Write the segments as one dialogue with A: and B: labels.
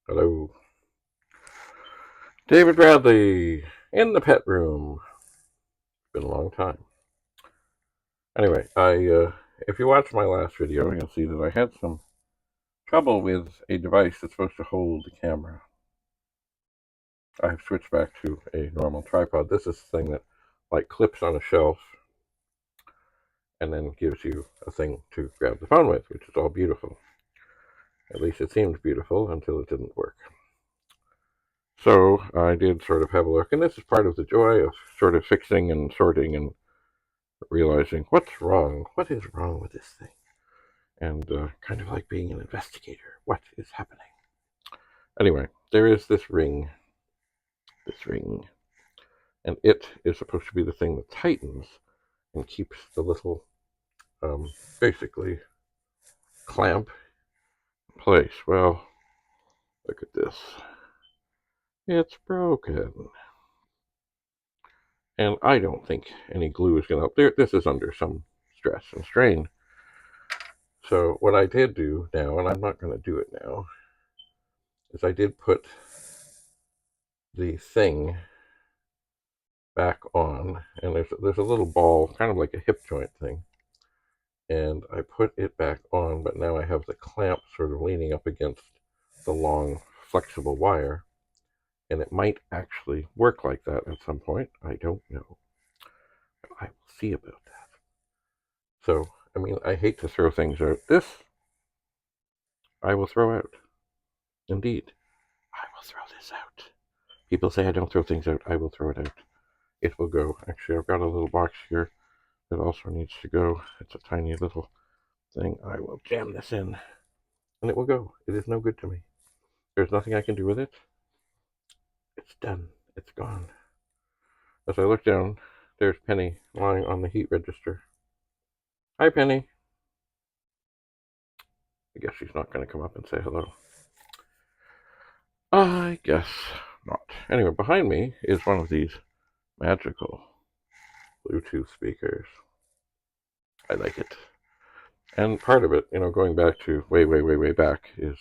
A: Hello. David Bradley in the pet room. It's been a long time. Anyway, if you watched my last video, you'll see that I had some trouble with a device that's supposed to hold the camera. I have switched back to a normal tripod. This is the thing that like clips on a shelf and then gives you a thing to grab the phone with, which is all beautiful. At least it seemed beautiful until it didn't work. So I did sort of have a look, and this is part of the joy of sort of fixing and sorting and realizing what's wrong, what is wrong with this thing, and kind of like being an investigator. What is happening? Anyway, there is this ring, and it is supposed to be the thing that tightens and keeps the little, basically, clamp in place. Well, look at this. It's broken. And I don't think any glue is going to help. This is under some stress and strain. So what I did do now, and I'm not going to do it now, is I did put the thing back on, and there's a little ball, kind of like a hip joint thing, and I put it back on, but now I have the clamp sort of leaning up against the long flexible wire, and it might actually work like that at some point. I don't know, but I will see about that. So, I mean, I hate to throw things out. This I will throw out. Indeed, I will throw this out. People say I don't throw things out. I will throw it out. It will go. Actually, I've got a little box here that also needs to go. It's a tiny little thing. I will jam this in, and it will go. It is no good to me. There's nothing I can do with it. It's done. It's gone. As I look down, there's Penny lying on the heat register. Hi, Penny. I guess she's not going to come up and say hello. I guess not. Anyway, behind me is one of these magical Bluetooth speakers. I like it. And part of it, going back to way back, is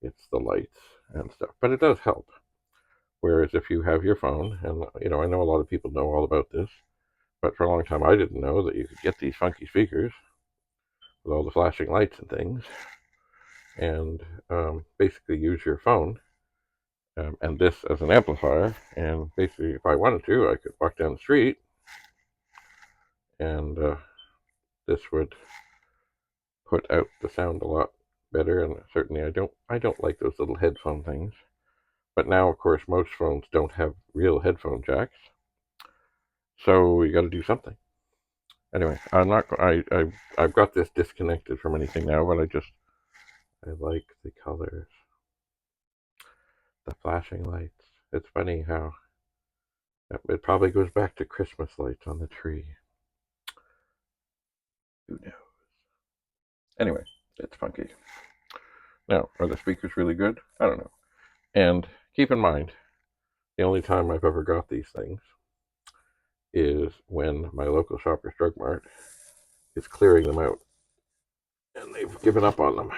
A: it's the lights and stuff. But it does help. Whereas if you have your phone, and I know a lot of people know all about this, but for a long time I didn't know that you could get these funky speakers with all the flashing lights and things, and basically use your phone and this as an amplifier. And basically, if I wanted to, I could walk down the street, and this would put out the sound a lot better. And certainly, I don't like those little headphone things. But now, of course, most phones don't have real headphone jacks, so you got to do something. Anyway, I've got this disconnected from anything now, but I like the colors, the flashing lights. It's funny how it probably goes back to Christmas lights on the tree. Who knows? Anyway, it's funky. Now, are the speakers really good? I don't know. And keep in mind, the only time I've ever got these things is when my local Shoppers Drug Mart is clearing them out, and they've given up on them.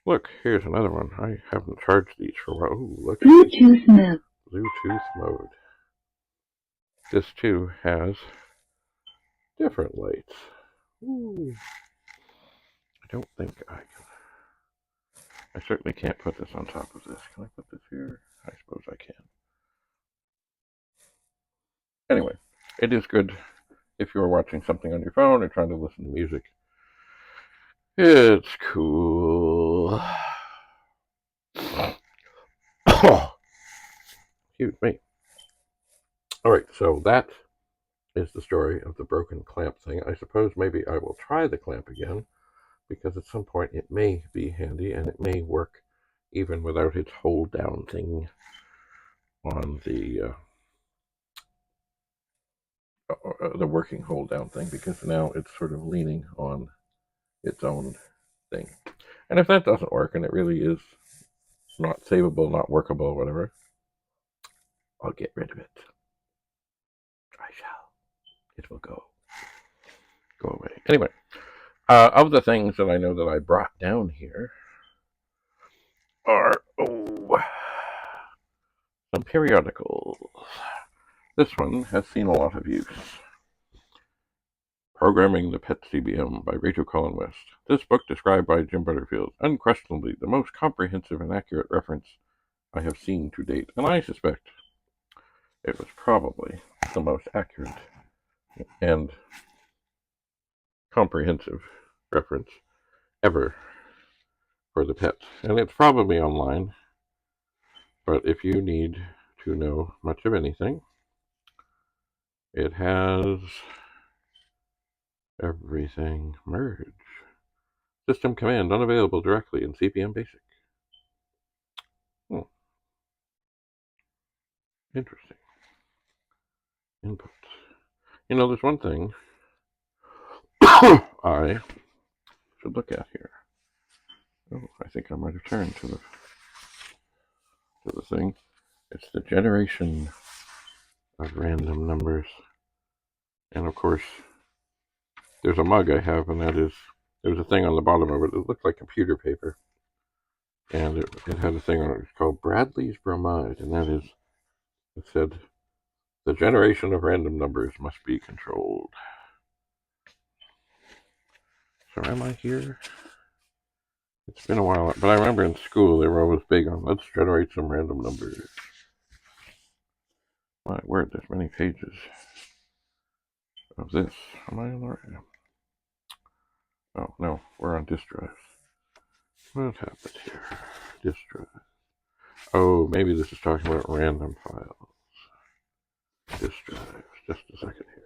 A: Look, here's another one. I haven't charged these for a while. Ooh, look.
B: Bluetooth mode.
A: Bluetooth mode. This too has different lights. Ooh. I don't think I can. I certainly can't put this on top of this. Can I put this here? I suppose I can. Anyway, it is good if you're watching something on your phone or trying to listen to music. It's cool. Excuse me. Alright, so that is the story of the broken clamp thing. I suppose maybe I will try the clamp again, because at some point it may be handy and it may work even without its hold down thing on the working hold down thing, because now it's sort of leaning on its own thing. And if that doesn't work and it really is not savable, not workable, whatever, I'll get rid of it. I shall. It will go away. Anyway, of the things that I know that I brought down here are, Some periodicals. This one has seen a lot of use. Programming the Pet CBM by Rachel Colin West. This book, described by Jim Butterfield, unquestionably the most comprehensive and accurate reference I have seen to date, and I suspect it was probably the most accurate and comprehensive reference ever for the pet. And it's probably online, but if you need to know much of anything, it has everything. Merge. System command unavailable directly in CPM Basic. Interesting. Input. You know, there's one thing I should look at here. Oh, I think I might have turned to the thing. It's the generation of random numbers. And of course, there's a mug I have, and that is, there's a thing on the bottom of it that looked like computer paper. And it had a thing on it. It's called Bradley's Bromide, and that is, it said, the generation of random numbers must be controlled. So am I here? It's been a while, but I remember in school they were always big on, let's generate some random numbers. My word, there's many pages of this. Am I on the right? Oh, no, we're on disk drives. What happened here? Disk drive. Oh, maybe this is talking about random files. Disk drives. Just a second here.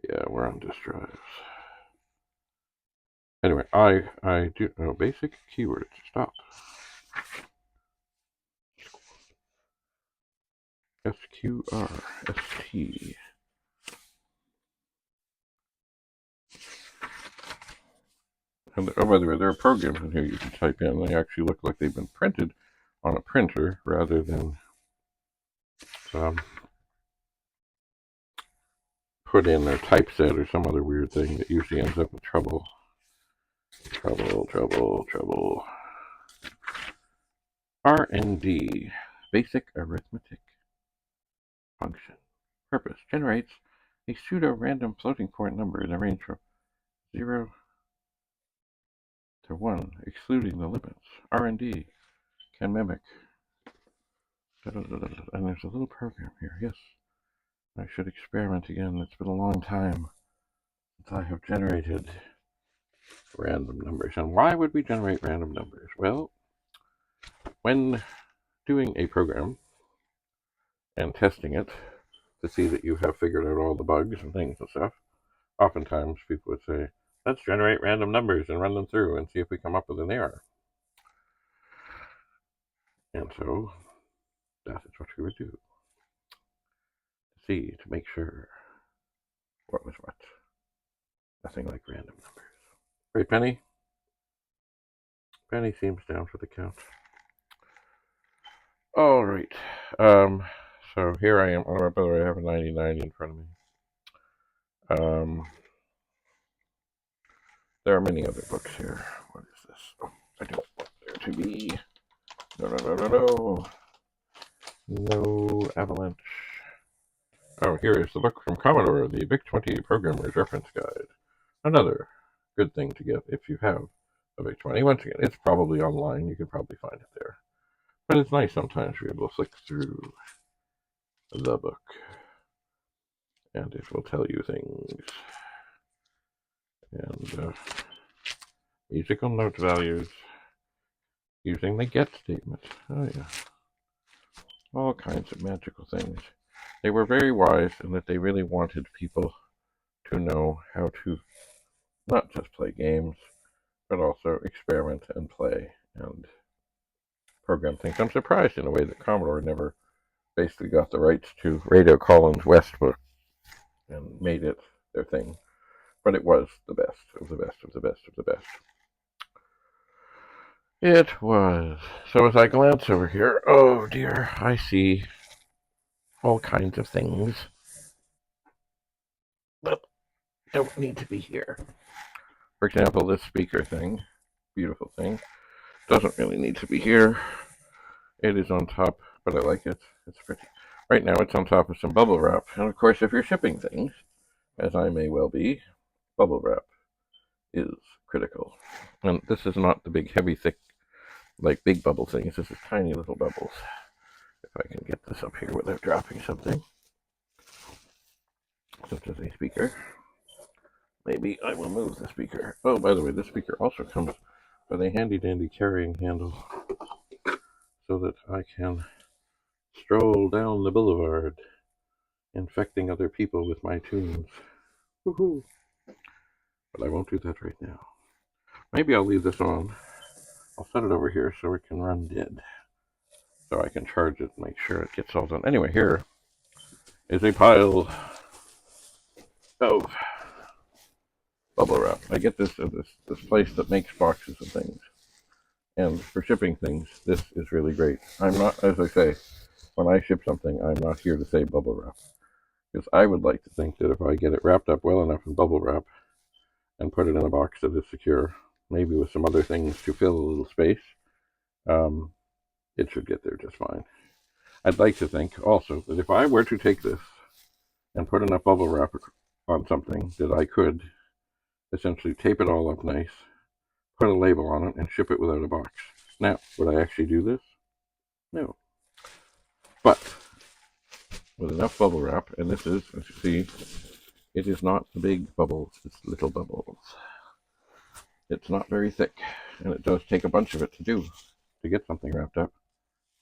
A: Yeah, we're on disk drives. Anyway, I do know basic keywords. Stop. SQRST. And, oh, by the way, there are programs in here you can type in. They actually look like they've been printed on a printer rather than put in or typeset or some other weird thing that usually ends up with trouble. Trouble. RND, basic arithmetic function. Purpose, generates a pseudo-random floating point number in a range from 0 to 1, excluding the limits. RND can mimic. And there's a little program here. Yes, I should experiment again. It's been a long time since I have generated random numbers. And why would we generate random numbers? Well, when doing a program and testing it to see that you have figured out all the bugs and things and stuff, oftentimes people would say, let's generate random numbers and run them through and see if we come up with an error. And so that is what we would do. To see, to make sure what was what. Nothing like random numbers. Right, Penny? Penny seems down for the count. All right. So here I am. Oh, by the way, I have a 99 in front of me. There are many other books here. What is this? Oh, I don't want there to be. No avalanche. Oh, here is the book from Commodore, the VIC-20 Programmer's Reference Guide. Another good thing to get if you have a VIC-20. Once again, it's probably online. You can probably find it there. But it's nice sometimes to be able to flick through the book. And it will tell you things. And musical note values using the get statement. Oh, yeah. All kinds of magical things. They were very wise in that they really wanted people to know how to not just play games, but also experiment and play and program things. I'm surprised in a way that Commodore never basically got the rights to Radio Collins West book and made it their thing. But it was the best of the best of the best of the best. It was. So as I glance over here, oh dear, I see all kinds of things that don't need to be here. For example, this speaker thing, beautiful thing. Doesn't really need to be here. It is on top, but I like it. It's pretty. Right now it's on top of some bubble wrap. And of course, if you're shipping things, as I may well be, bubble wrap is critical. And this is not the big, heavy, thick, like big bubble things. This is tiny little bubbles. If I can get this up here without dropping something, such as a speaker. Maybe I will move the speaker. Oh, by the way, this speaker also comes with a handy-dandy carrying handle so that I can stroll down the boulevard, infecting other people with my tunes. Woohoo! But I won't do that right now. Maybe I'll leave this on. I'll set it over here so it can run dead. So I can charge it and make sure it gets all done. Anyway, here is a pile of bubble wrap. I get this at this place that makes boxes of things. And for shipping things, this is really great. I'm not, as I say, when I ship something, I'm not here to say bubble wrap. Because I would like to think that if I get it wrapped up well enough in bubble wrap and put it in a box that is secure, maybe with some other things to fill a little space, it should get there just fine. I'd like to think also that if I were to take this and put enough bubble wrap on something that I could essentially tape it all up nice, put a label on it, and ship it without a box. Now, would I actually do this? No. But with enough bubble wrap, and this is, as you see, it is not the big bubbles, it's little bubbles. It's not very thick, and it does take a bunch of it to get something wrapped up.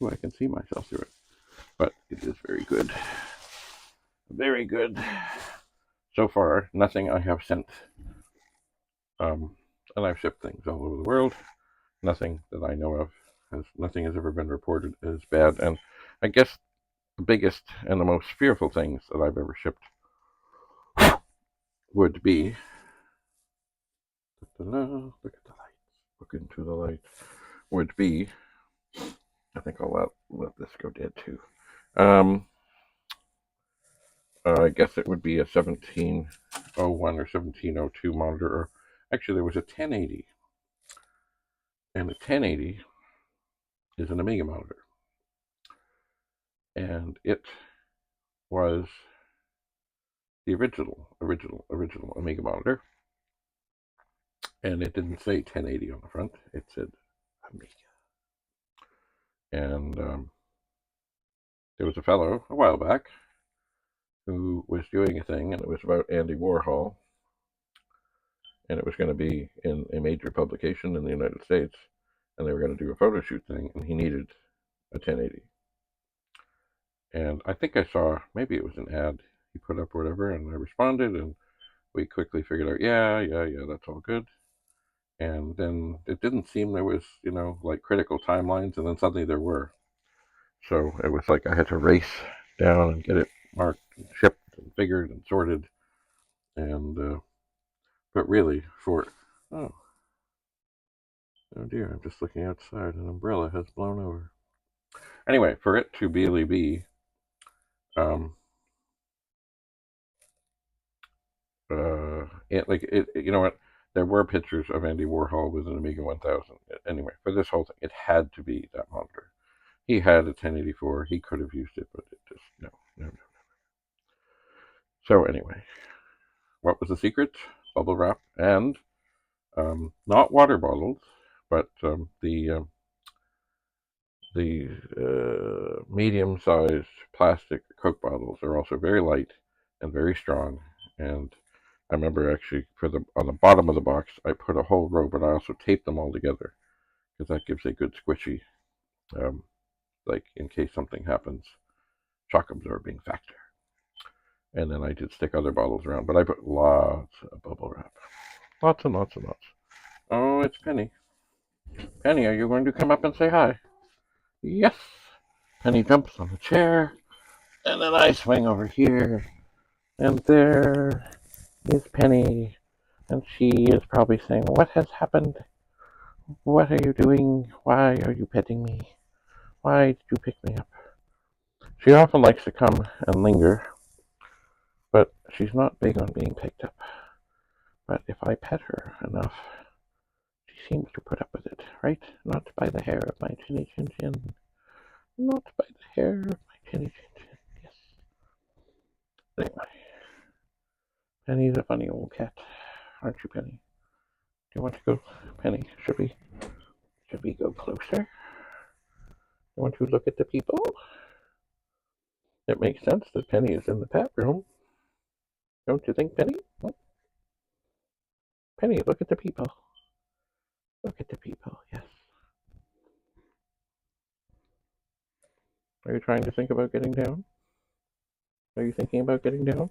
A: Oh, I can see myself through it. But it is very good. Very good. So far, nothing I have sent. And I've shipped things all over the world. Nothing that I know of. Nothing has ever been reported as bad. And I guess the biggest and the most fearful things that I've ever shipped would be... Look at the lights. Look into the light. Would be... I think I'll let this go dead too. I guess it would be a 1701 or 1702 monitor. Or actually, there was a 1080. And the 1080 is an Amiga monitor. And it was the original Amiga monitor. And it didn't say 1080 on the front. It said Amiga. And there was a fellow a while back who was doing a thing, and it was about Andy Warhol. And it was going to be in a major publication in the United States. And they were going to do a photo shoot thing, and he needed a 1080. And I think I saw, maybe it was an ad he put up or whatever, and I responded, and we quickly figured out, yeah, that's all good. And then it didn't seem there was, like critical timelines, and then suddenly there were. So it was like I had to race down and get it marked and shipped and figured and sorted. And, but really, oh dear, I'm just looking outside, an umbrella has blown over. Anyway, for it to really be, you know what? There were pictures of Andy Warhol with an Amiga 1000. Anyway, for this whole thing, it had to be that monitor. He had a 1084. He could have used it, but it just, no. So anyway, what was the secret? Bubble wrap and not water bottles, but the medium-sized plastic Coke bottles are also very light and very strong. And I remember actually on the bottom of the box, I put a whole row, but I also taped them all together because that gives a good squishy, like in case something happens, shock absorbing factor. And then I did stick other bottles around, but I put lots of bubble wrap. Lots and lots and lots. Oh, it's Penny. Penny, are you going to come up and say hi? Yes. Penny jumps on the chair, and then I swing over here, and there is Penny, and she is probably saying, what has happened? What are you doing? Why are you petting me? Why did you pick me up? She often likes to come and linger, but she's not big on being picked up. But if I pet her enough, she seems to put up with it. right? Not by the hair of my chinny chin chin. Not by the hair of my chinny chin chin. Yes. Anyway, Penny's a funny old cat, aren't you, Penny? Do you want to go, Penny? Should we go closer? You want to look at the people? It makes sense that Penny is in the pet room. Don't you think, Penny? Penny, look at the people. Look at the people, yes. Are you trying to think about getting down? Are you thinking about getting down?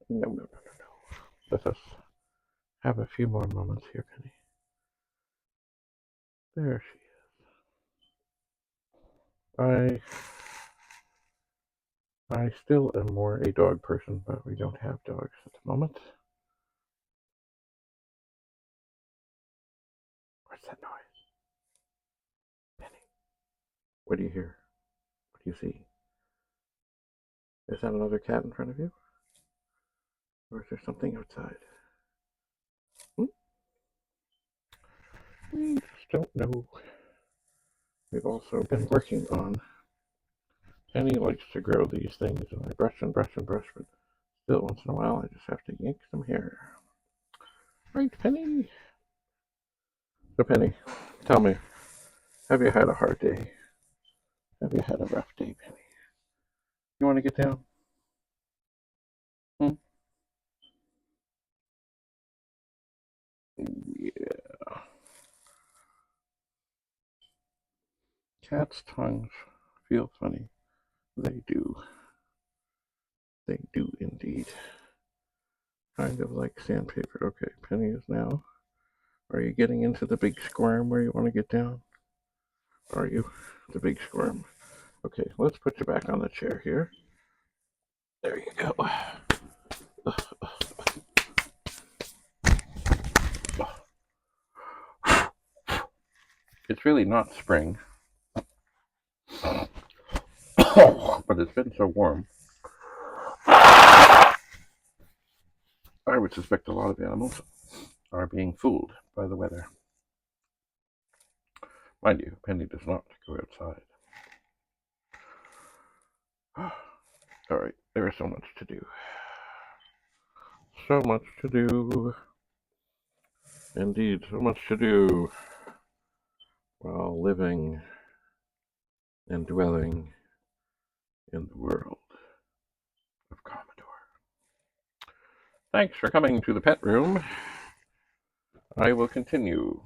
A: No. Let us have a few more moments here, Penny. There she is. I still am more a dog person, but we don't have dogs at the moment. What's that noise? Penny, what do you hear? What do you see? Is that another cat in front of you? Or is there something outside? We just don't know. We've also been working on... Penny likes to grow these things, and I brush and brush and brush, but still once in a while I just have to yank some hair. Right, Penny? So Penny, tell me, have you had a hard day? Have you had a rough day, Penny? You want to get down? Yeah. Cats' tongues feel funny. They do. They do indeed. Kind of like sandpaper. Okay, Penny is now. Are you getting into the big squirm where you want to get down? Are you? The big squirm. Okay, let's put you back on the chair here. There you go. It's really not spring, but it's been so warm. I would suspect a lot of animals are being fooled by the weather. Mind you, Penny does not go outside. Alright, there is so much to do. So much to do. Indeed, so much to do while living and dwelling in the world of Commodore. Thanks for coming to the pet room. I will continue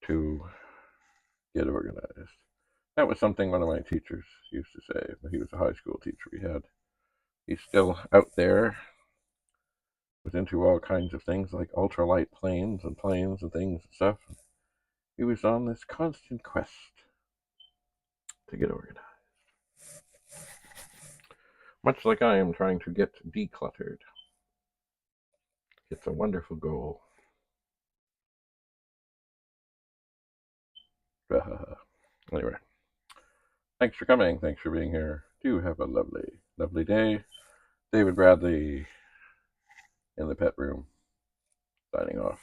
A: to get organized. That was something one of my teachers used to say. He was a high school teacher we had. He's still out there, was into all kinds of things like ultralight planes and things and stuff. He was on this constant quest to get organized. Much like I am trying to get decluttered. It's a wonderful goal. Anyway, thanks for coming. Thanks for being here. Do have a lovely, lovely day. David Bradley in the pet room, signing off.